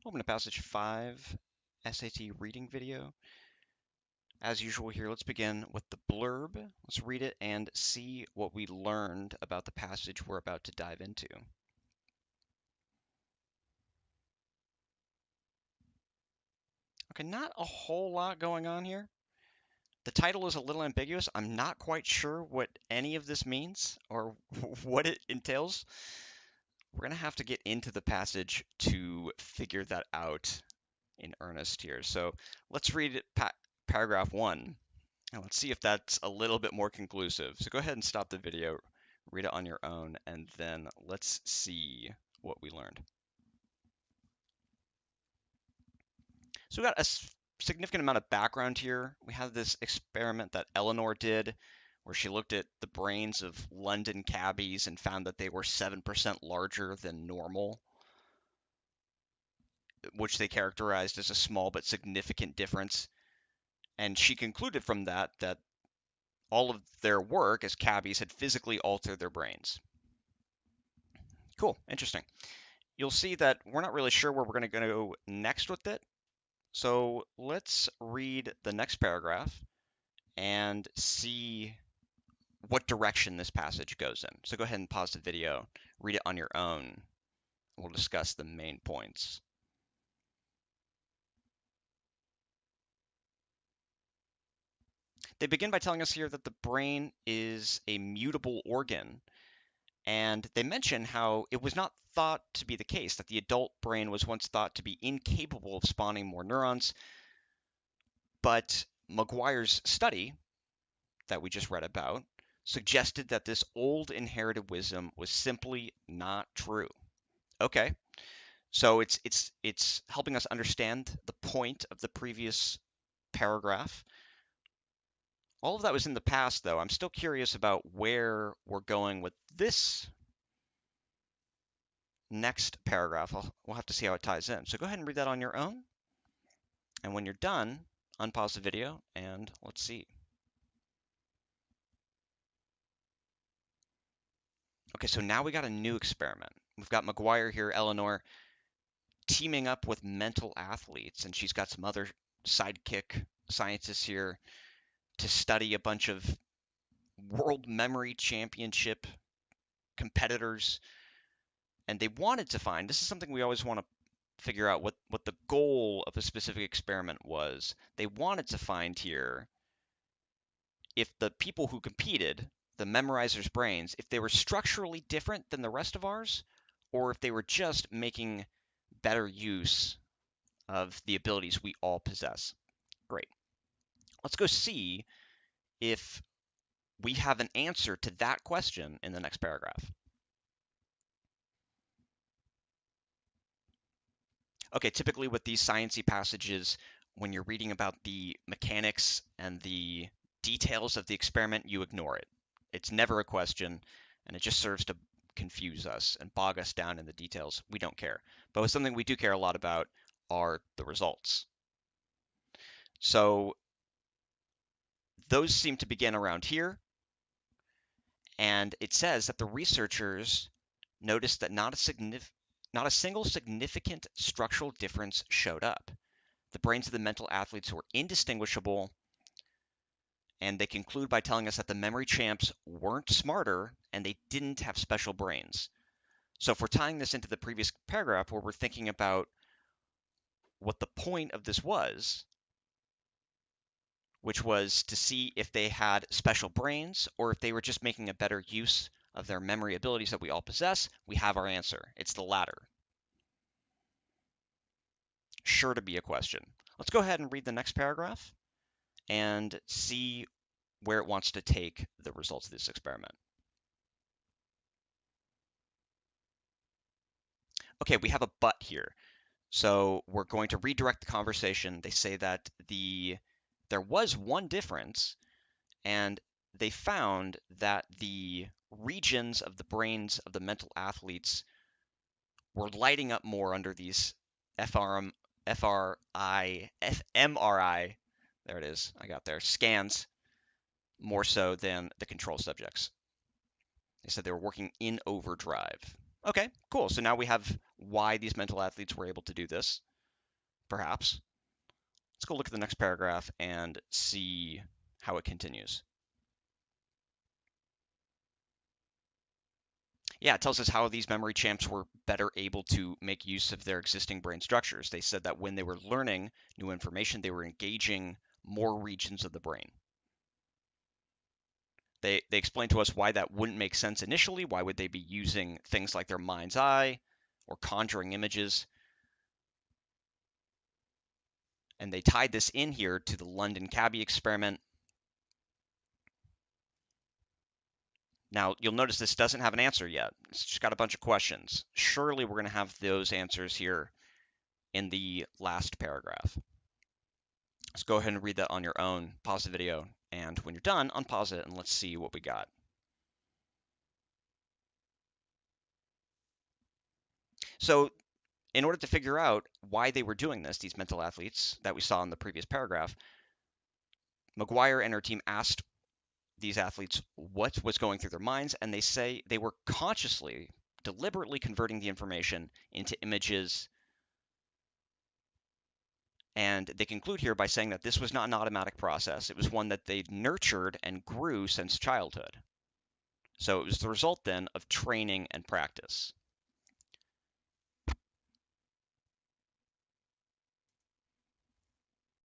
Open to passage 5, SAT reading video. As usual here, let's begin with the blurb. Let's read it and see what we learned about the passage we're about to dive into. Okay, not a whole lot going on here. The title is a little ambiguous. I'm not quite sure what any of this means or what it entails. We're going to have to get into the passage to figure that out in earnest here. So let's read it, paragraph 1, and let's see if that's a little bit more conclusive. So go ahead and stop the video, read it on your own, and then let's see what we learned. So we got a significant amount of background here. We have this experiment that Eleanor did where she looked at the brains of London cabbies and found that they were 7% larger than normal, which they characterized as a small but significant difference. And she concluded from that that all of their work as cabbies had physically altered their brains. Cool, interesting. You'll see that we're not really sure where we're going to go next with it. So let's read the next paragraph and see what direction this passage goes in. So go ahead and pause the video, read it on your own. We'll discuss the main points. They begin by telling us here that the brain is a mutable organ, and they mention how it was not thought to be the case, that the adult brain was once thought to be incapable of spawning more neurons, but Maguire's study that we just read about suggested that this old inherited wisdom was simply not true. Okay, so it's helping us understand the point of the previous paragraph. All of that was in the past, though. I'm still curious about where we're going with this next paragraph. We'll have to see how it ties in. So go ahead and read that on your own. And when you're done, unpause the video and let's see. Okay, so now we got a new experiment. We've got Maguire here, Eleanor, teaming up with mental athletes, and she's got some other sidekick scientists here to study a bunch of World Memory Championship competitors. And they wanted to find, this is something we always want to figure out what the goal of a specific experiment was. They wanted to find here if the people who competed, the memorizers' brains, if they were structurally different than the rest of ours, or if they were just making better use of the abilities we all possess. Great. Let's go see if we have an answer to that question in the next paragraph. Okay, typically with these sciencey passages, when you're reading about the mechanics and the details of the experiment, you ignore it. It's never a question, and it just serves to confuse us and bog us down in the details. We don't care. But something we do care a lot about are the results. So those seem to begin around here. And it says that the researchers noticed that not a single significant structural difference showed up. The brains of the mental athletes were indistinguishable, and they conclude by telling us that the memory champs weren't smarter and they didn't have special brains. So if we're tying this into the previous paragraph where we're thinking about what the point of this was, which was to see if they had special brains or if they were just making a better use of their memory abilities that we all possess, we have our answer. It's the latter. Sure to be a question. Let's go ahead and read the next paragraph and see where it wants to take the results of this experiment. Okay, we have a but here. So we're going to redirect the conversation. They say that there was one difference, and they found that the regions of the brains of the mental athletes were lighting up more under these MRI, there it is, I got there, scans, more so than the control subjects. They said they were working in overdrive. Okay, cool. So now we have why these mental athletes were able to do this. perhaps. Let's go look at the next paragraph and see how it continues. Yeah, it tells us how these memory champs were better able to make use of their existing brain structures. They said that when they were learning new information, they were engaging more regions of the brain. They explained to us why that wouldn't make sense initially. Why would they be using things like their mind's eye or conjuring images? And they tied this in here to the London cabbie experiment. Now, you'll notice this doesn't have an answer yet. It's just got a bunch of questions. Surely we're going to have those answers here in the last paragraph. Let's go ahead and read that on your own. Pause the video, and when you're done, unpause it, and let's see what we got. So, in order to figure out why they were doing this, these mental athletes that we saw in the previous paragraph, McGuire and her team asked these athletes what was going through their minds, and they say they were consciously, deliberately converting the information into images. And they conclude here by saying that this was not an automatic process. It was one that they'd nurtured and grew since childhood. So it was the result then of training and practice.